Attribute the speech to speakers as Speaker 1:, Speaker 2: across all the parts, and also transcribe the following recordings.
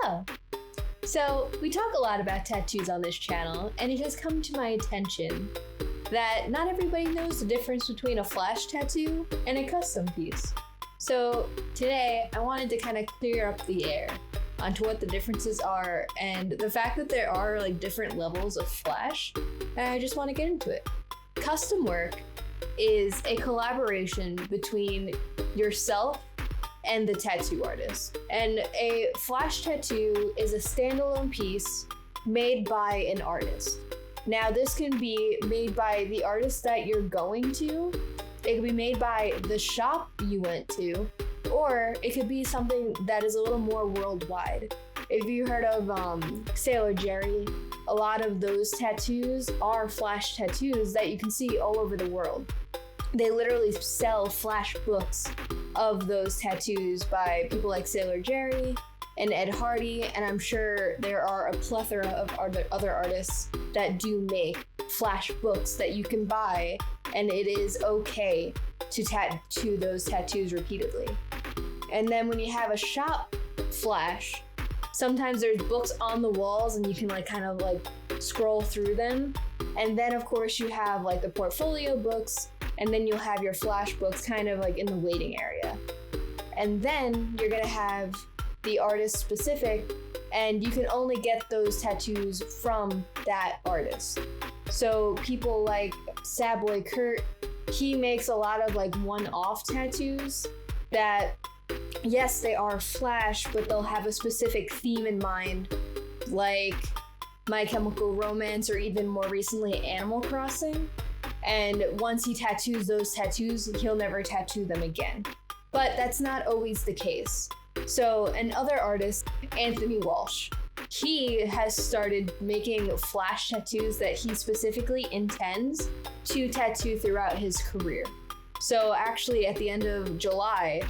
Speaker 1: Hello! So, we talk a lot about tattoos on this channel, and it has come to my attention that not everybody knows the difference between a flash tattoo and a custom piece. So, today I wanted to kind of clear up the air onto what the differences are and the fact that there are like different levels of flash, and I just want to get into it. Custom work is a collaboration between yourself and the tattoo artist. And a flash tattoo is a standalone piece made by an artist. Now, this can be made by the artist that you're going to, it can be made by the shop you went to, or it could be something that is a little more worldwide. If you heard of Sailor Jerry, a lot of those tattoos are flash tattoos that you can see all over the world. They literally sell flash books of those tattoos by people like Sailor Jerry and Ed Hardy, and I'm sure there are a plethora of other artists that do make flash books that you can buy, and it is okay to tattoo those tattoos repeatedly. And then when you have a shop flash, sometimes there's books on the walls and you can kind of scroll through them. And then of course you have the portfolio books, and then you'll have your flash books kind of in the waiting area. And then you're gonna have the artist specific, and you can only get those tattoos from that artist. So people like Sad Boy Kurt, he makes a lot of one-off tattoos that, yes, they are flash, but they'll have a specific theme in mind, like My Chemical Romance, or even more recently Animal Crossing. And once he tattoos those tattoos, he'll never tattoo them again. But that's not always the case. So another artist, Anthony Walsh, he has started making flash tattoos that he specifically intends to tattoo throughout his career. So actually at the end of July,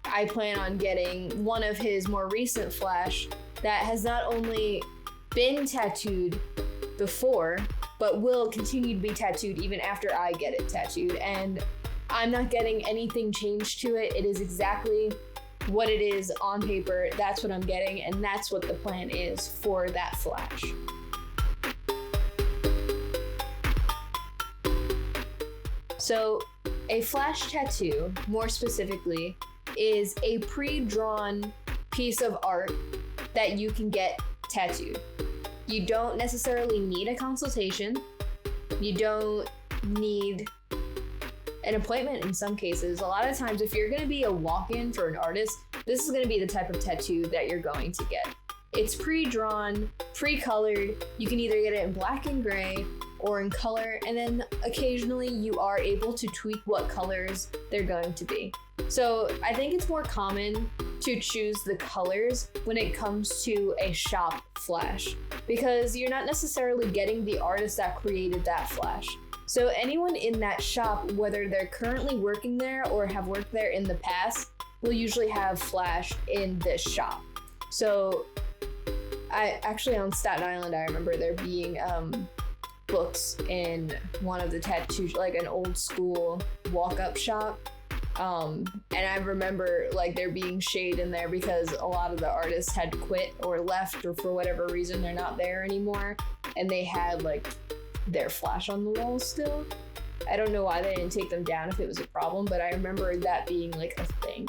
Speaker 1: I plan on getting one of his more recent flash that has not only been tattooed before, but will continue to be tattooed even after I get it tattooed. And I'm not getting anything changed to it. It is exactly what it is on paper. That's what I'm getting, and that's what the plan is for that flash. So a flash tattoo, more specifically, is a pre-drawn piece of art that you can get tattooed. You don't necessarily need a consultation. You don't need an appointment in some cases. A lot of times, if you're going to be a walk-in for an artist, this is going to be the type of tattoo that you're going to get. It's pre-drawn, pre-colored. You can either get it in black and gray or in color, and then occasionally you are able to tweak what colors they're going to be. So I think it's more common to choose the colors when it comes to a shop flash, because you're not necessarily getting the artist that created that flash. So anyone in that shop, whether they're currently working there or have worked there in the past, will usually have flash in this shop. So I actually, on Staten Island, I remember there being books in one of the tattoos, an old school walk-up shop. And I remember there being shade in there because a lot of the artists had quit or left, or for whatever reason they're not there anymore, and they had their flash on the walls still. I don't know why they didn't take them down if it was a problem, but I remember that being a thing.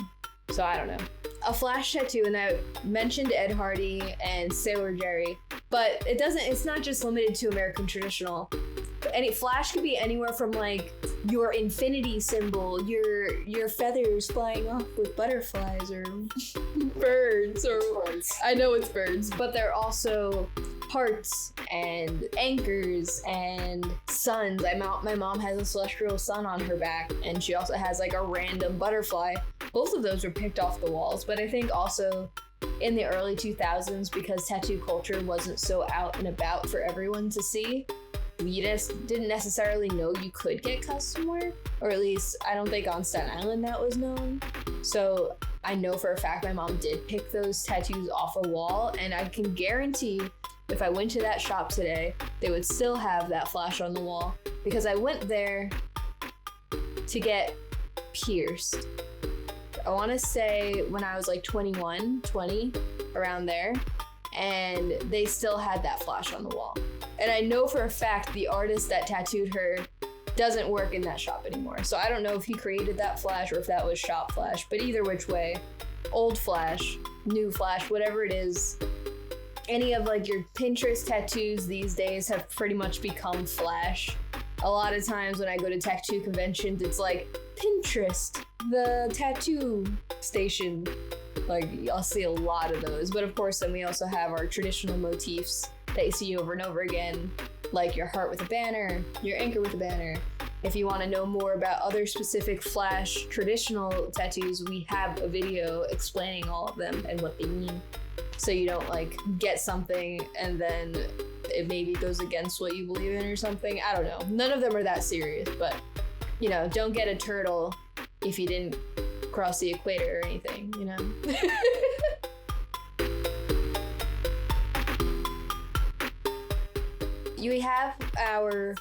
Speaker 1: So I don't know. A flash tattoo, and I mentioned Ed Hardy and Sailor Jerry, but it's not just limited to American traditional. Any flash could be anywhere from your infinity symbol, your feathers flying off with butterflies or birds, or I know it's birds, but they're also hearts and anchors and suns. My mom has a celestial sun on her back, and she also has a random butterfly. Both of those were picked off the walls, but I think also in the early 2000s, because tattoo culture wasn't so out and about for everyone to see, you just didn't necessarily know you could get custom work, or at least I don't think on Staten Island that was known. So I know for a fact my mom did pick those tattoos off a wall, and I can guarantee if I went to that shop today, they would still have that flash on the wall, because I went there to get pierced. I want to say when I was 21, 20, around there. and they still had that flash on the wall. And I know for a fact the artist that tattooed her doesn't work in that shop anymore. So I don't know if he created that flash or if that was shop flash, but either which way, old flash, new flash, whatever it is, any of like your Pinterest tattoos these days have pretty much become flash. A lot of times when I go to tattoo conventions, it's like Pinterest, the tattoo station. Like, I'll see a lot of those. But of course, then we also have our traditional motifs that you see over and over again, like your heart with a banner, your anchor with a banner. If you want to know more about other specific flash traditional tattoos, we have a video explaining all of them and what they mean. So you don't like get something and then it maybe goes against what you believe in or something. I don't know. None of them are that serious, but you know, don't get a turtle if you didn't cross the equator or anything, you know? We have our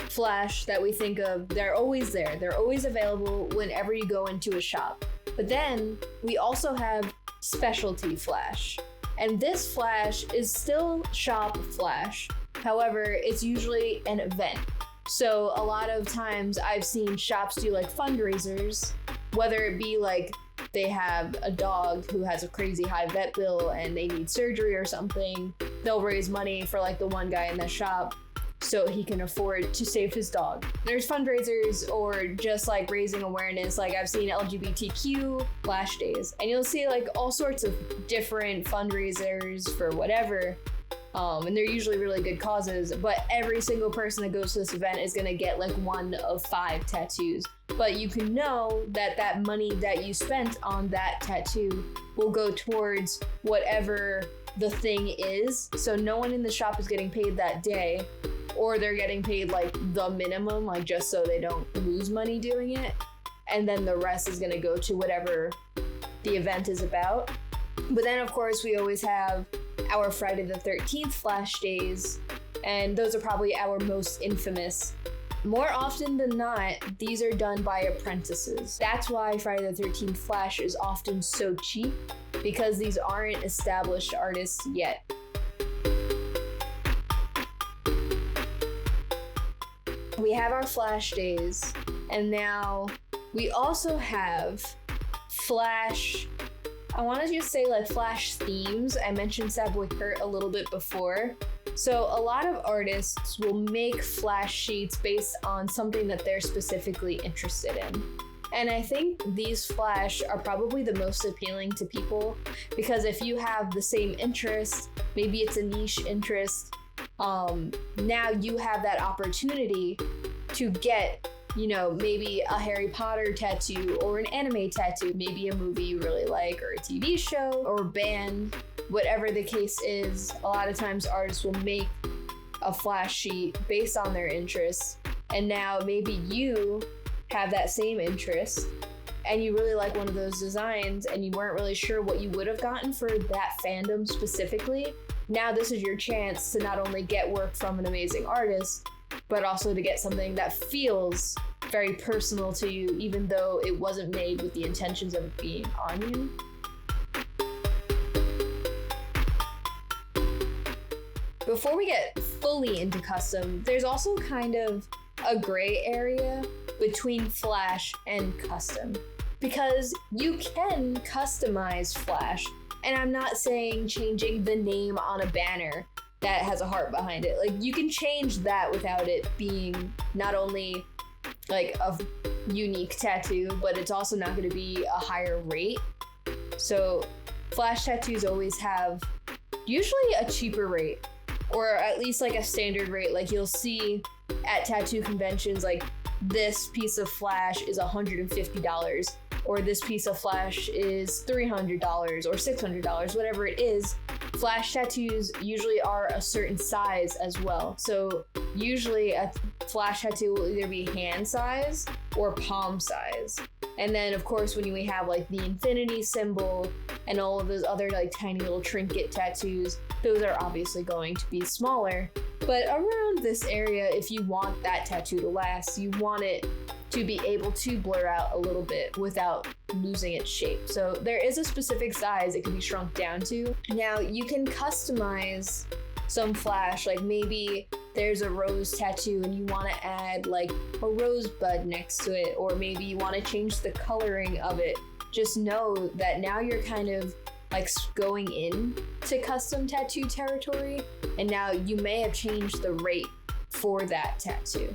Speaker 1: flash that we think of. They're always there. They're always available whenever you go into a shop. But then we also have specialty flash. And this flash is still shop flash. However, it's usually an event. So a lot of times I've seen shops do like fundraisers, whether it be like they have a dog who has a crazy high vet bill and they need surgery or something. They'll raise money for like the one guy in that shop so he can afford to save his dog. There's fundraisers or just like raising awareness. Like I've seen LGBTQ flash days, and you'll see like all sorts of different fundraisers for whatever. And they're usually really good causes, but every single person that goes to this event is gonna get like 1 of 5 tattoos. But you can know that that money that you spent on that tattoo will go towards whatever the thing is. So no one in the shop is getting paid that day, or they're getting paid like the minimum, like just so they don't lose money doing it. And then the rest is gonna go to whatever the event is about. But then of course we always have our Friday the 13th flash days, and those are probably our most infamous. More often than not, these are done by apprentices. That's why Friday the 13th flash is often so cheap, because these aren't established artists yet. We have our flash days, and now we also have flash, I want to just say like flash themes. I mentioned Sad Boy Kurt a little bit before. So a lot of artists will make flash sheets based on something that they're specifically interested in. And I think these flash are probably the most appealing to people, because if you have the same interest, maybe it's a niche interest, now you have that opportunity to get, you know, maybe a Harry Potter tattoo or an anime tattoo, maybe a movie you really like or a TV show or band, whatever the case is. A lot of times artists will make a flash sheet based on their interests, and now maybe you have that same interest and you really like one of those designs and you weren't really sure what you would have gotten for that fandom specifically. Now this is your chance to not only get work from an amazing artist, but also to get something that feels very personal to you, even though it wasn't made with the intentions of it being on you. Before we get fully into custom, there's also kind of a gray area between flash and custom, because you can customize flash, and I'm not saying changing the name on a banner that has a heart behind it. Like, you can change that without it being not only like a unique tattoo, but it's also not going to be a higher rate. So flash tattoos always have usually a cheaper rate, or at least like a standard rate. Like you'll see at tattoo conventions, like this piece of flash is $150, or this piece of flash is $300 or $600, whatever it is. Flash tattoos usually are a certain size as well. So usually a flash tattoo will either be hand size or palm size. And then of course when we have like the infinity symbol and all of those other like tiny little trinket tattoos, those are obviously going to be smaller. But around this area, if you want that tattoo to last, you want it to be able to blur out a little bit without losing its shape. So there is a specific size it can be shrunk down to. Now you can customize some flash, like maybe there's a rose tattoo and you want to add like a rosebud next to it, or maybe you want to change the coloring of it. Just know that now you're kind of like going in to custom tattoo territory, and now you may have changed the rate for that tattoo.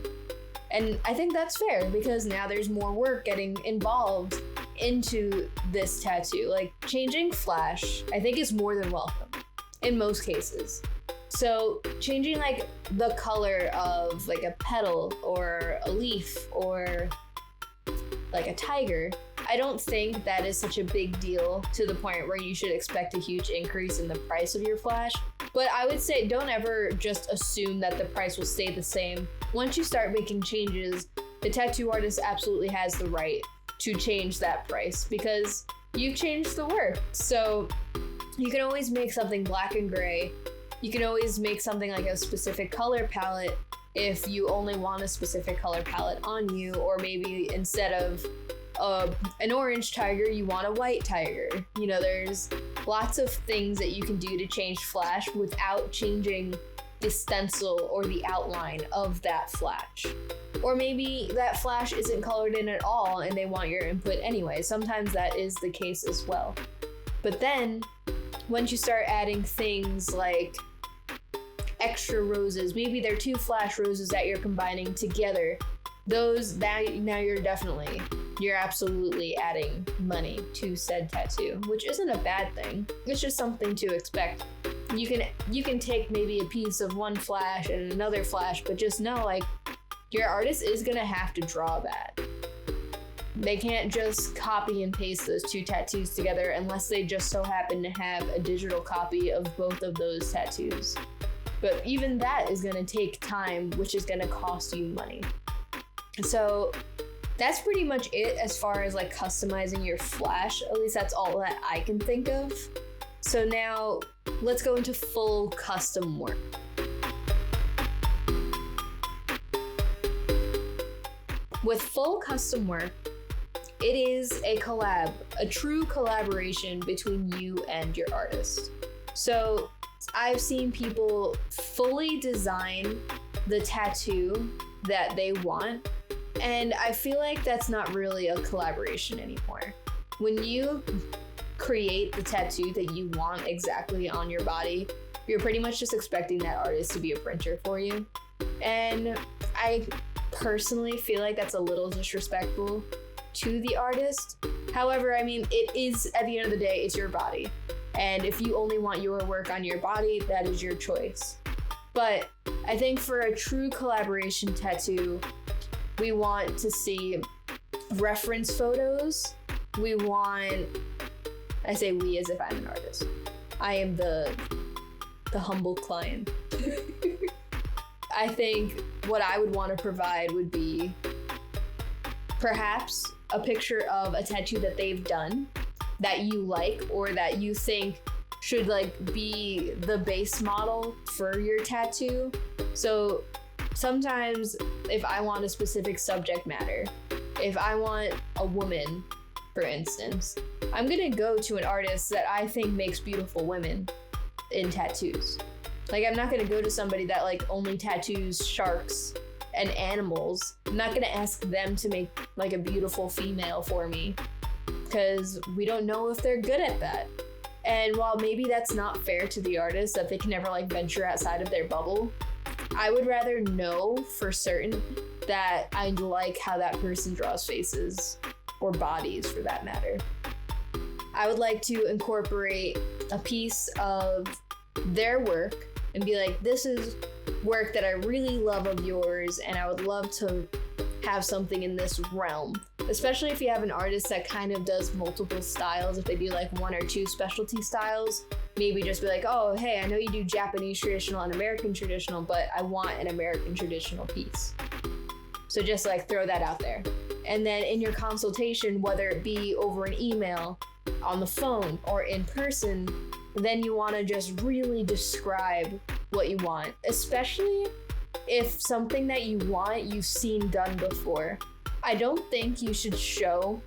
Speaker 1: And I think that's fair because now there's more work getting involved into this tattoo. Like changing flash, I think is more than welcome in most cases. So changing like the color of like a petal or a leaf or like a tiger, I don't think that is such a big deal to the point where you should expect a huge increase in the price of your flash. But I would say don't ever just assume that the price will stay the same. Once you start making changes, the tattoo artist absolutely has the right to change that price because you've changed the work. So you can always make something black and gray. You can always make something like a specific color palette if you only want a specific color palette on you, or maybe instead of an orange tiger, you want a white tiger. You know, there's lots of things that you can do to change flash without changing the stencil or the outline of that flash. Or maybe that flash isn't colored in at all and they want your input anyway. Sometimes that is the case as well. But then once you start adding things like extra roses, maybe they're two flash roses that you're combining together, those now you're absolutely adding money to said tattoo, which isn't a bad thing. It's just something to expect. You can take maybe a piece of one flash and another flash, but just know like your artist is gonna have to draw that. They can't just copy and paste those two tattoos together unless they just so happen to have a digital copy of both of those tattoos. But even that is gonna take time, which is gonna cost you money. So that's pretty much it as far as like customizing your flash. At least that's all that I can think of. So now let's go into full custom work. With full custom work, it is a collab, a true collaboration between you and your artist. So I've seen people fully design the tattoo that they want, and I feel like that's not really a collaboration anymore. When you create the tattoo that you want exactly on your body, you're pretty much just expecting that artist to be a printer for you. And I personally feel like that's a little disrespectful to the artist. However, I mean, it is, at the end of the day, it's your body. And if you only want your work on your body, that is your choice. But I think for a true collaboration tattoo, we want to see reference photos. We want, I say we as if I'm an artist. I am the humble client. I think what I would want to provide would be perhaps a picture of a tattoo that they've done that you like, or that you think should like be the base model for your tattoo. So sometimes if I want a specific subject matter, if I want a woman, for instance, I'm gonna go to an artist that I think makes beautiful women in tattoos. Like, I'm not gonna go to somebody that like only tattoos sharks and animals. I'm not gonna ask them to make like a beautiful female for me, because we don't know if they're good at that. And while maybe that's not fair to the artist, that they can never like venture outside of their bubble, I would rather know for certain that I like how that person draws faces, or bodies for that matter. I would like to incorporate a piece of their work and be like, this is work that I really love of yours, and I would love to have something in this realm. Especially if you have an artist that kind of does multiple styles. If they do like one or two specialty styles, maybe just be like, oh, hey, I know you do Japanese traditional and American traditional, but I want an American traditional piece. So just like throw that out there. And then in your consultation, whether it be over an email, on the phone, or in person, then you want to just really describe what you want, especially if something that you want you've seen done before. I don't think you should show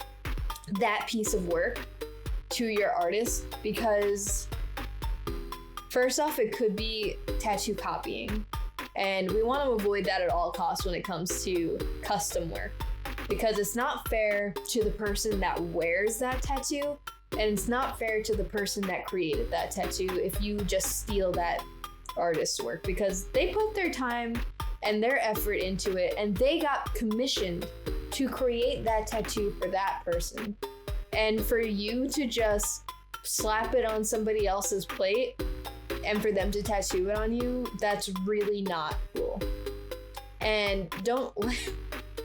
Speaker 1: that piece of work to your artist because first off, it could be tattoo copying. And we want to avoid that at all costs when it comes to custom work because it's not fair to the person that wears that tattoo and it's not fair to the person that created that tattoo if you just steal that artist's work because they put their time and their effort into it and they got commissioned to create that tattoo for that person. And for you to just slap it on somebody else's plate and for them to tattoo it on you, that's really not cool. And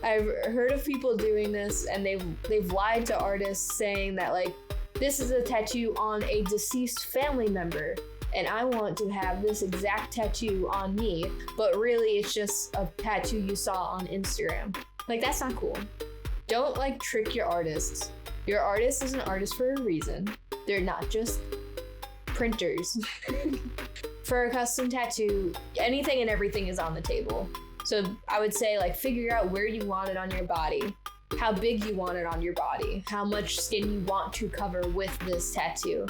Speaker 1: I've heard of people doing this and they've lied to artists saying that like, this is a tattoo on a deceased family member and I want to have this exact tattoo on me, but really it's just a tattoo you saw on Instagram. Like, that's not cool. Don't like trick your artists. Your artist is an artist for a reason. They're not just printers. For a custom tattoo, anything and everything is on the table. So I would say like figure out where you want it on your body, how big you want it on your body, how much skin you want to cover with this tattoo,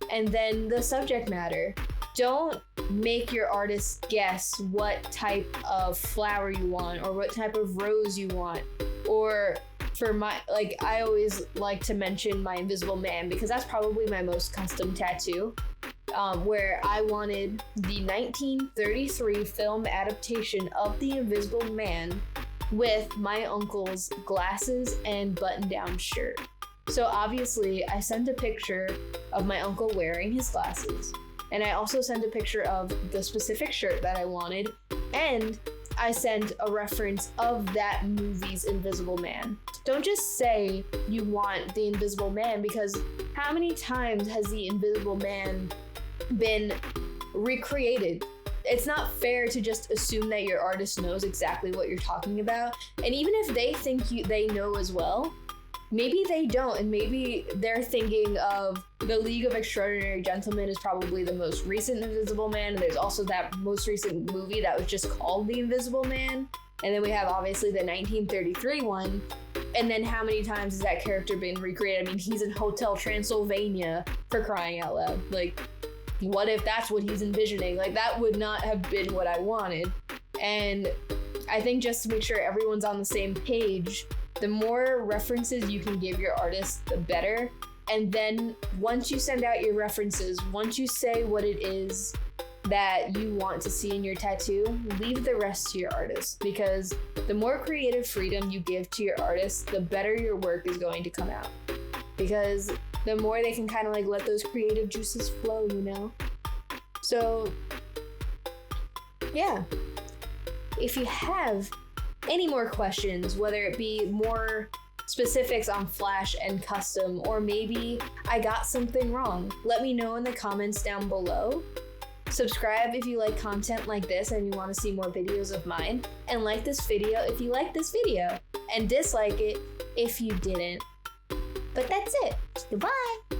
Speaker 1: and then the subject matter. Don't make your artist guess what type of flower you want or what type of rose you want. Or for I always like to mention my Invisible Man because that's probably my most custom tattoo. Where I wanted the 1933 film adaptation of The Invisible Man with my uncle's glasses and button-down shirt. So obviously, I sent a picture of my uncle wearing his glasses, and I also sent a picture of the specific shirt that I wanted, and I sent a reference of that movie's Invisible Man. Don't just say you want the Invisible Man, because how many times has the Invisible Man been recreated? It's not fair to just assume that your artist knows exactly what you're talking about. And even if they think they know as well, maybe they don't, and maybe they're thinking of The League of Extraordinary Gentlemen is probably the most recent Invisible Man, and there's also that most recent movie that was just called The Invisible Man. And then we have obviously the 1933 one. And then how many times has that character been recreated? I mean, he's in Hotel Transylvania, for crying out loud. Like, what if that's what he's envisioning? Like, that would not have been what I wanted. And I think just to make sure everyone's on the same page, the more references you can give your artist, the better. And then once you send out your references, once you say what it is that you want to see in your tattoo, leave the rest to your artist, because the more creative freedom you give to your artist, the better your work is going to come out, because the more they can kind of like let those creative juices flow, you know? So yeah, if you have any more questions, whether it be more specifics on Flash and custom, or maybe I got something wrong, let me know in the comments down below. Subscribe if you like content like this and you want to see more videos of mine, and like this video if you like this video, and dislike it if you didn't. But that's it. Goodbye.